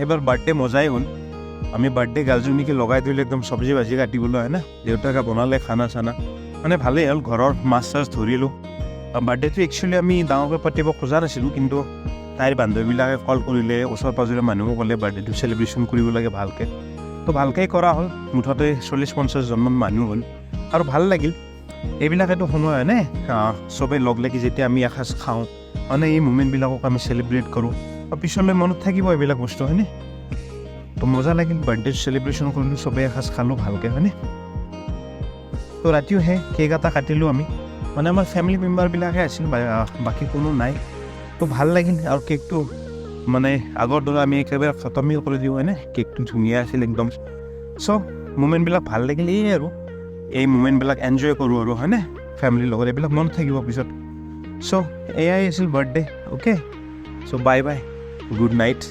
এইবাৰ বাৰ্থডে মজাই হ'ল। আমি বাৰ্থডে গাৰ্লজনীকে লগাই দিলোঁ একদম চব্জি ভাজি কাটিবলৈ হয় না, দেউতাকে বনালে খানা চানা, মানে ভালেই হ'ল। ঘৰৰ মাছ চাছ ধৰিলোঁ। বাৰ্থডেটো একচুৱেলি আমি ডাঙৰকৈ পাতিব খোজা নাছিলোঁ, কিন্তু তাইৰ বান্ধৱীবিলাকে কল কৰিলে, ওচৰ পাঁজৰে মানুহো ক'লে বাৰ্থডেটো চেলিব্ৰেশ্যন কৰিব লাগে ভালকৈ, তো ভালকৈ কৰা হ'ল। মুঠতে 40-50জনমান মানুহ হ'ল আৰু ভাল লাগিল। এইবিলাকেতো সময় হয়নে, চবেই লগ লাগি যেতিয়া আমি এসাঁজ খাওঁ, মানে এই মুমেণ্টবিলাকক আমি চেলিব্ৰেট কৰোঁ, পিছলৈ মনত থাকিব এইবিলাক বস্তু হয়নে। তো মজা লাগিল, বাৰ্থডে চেলিব্ৰেশ্যন কৰিলোঁ, চবেই এসাঁজ খালোঁ ভালকৈ হয়নে। তো ৰাতিও কেক এটা কাটিলোঁ আমি, মানে আমাৰ ফেমিলি মেম্বাৰবিলাকে আছিল, বাকী কোনো নাই। তো ভাল লাগিল। আৰু কেকটো মানে আগৰ দৰে আমি একেবাৰে খতমেই কৰি দিওঁ হয়নে, কেকটো ধুনীয়া আছিল একদম। চ' মুমেণ্টবিলাক ভাল লাগিল। এই আৰু এই মুমেণ্টবিলাক এনজয় কৰোঁ আৰু হয়নে, ফেমিলিৰ লগত, এইবিলাক মনত থাকিব পিছত। চ' এয়াই আছিল বাৰ্থডে। অ'কে, চ' বাই বাই, গুড নাইট।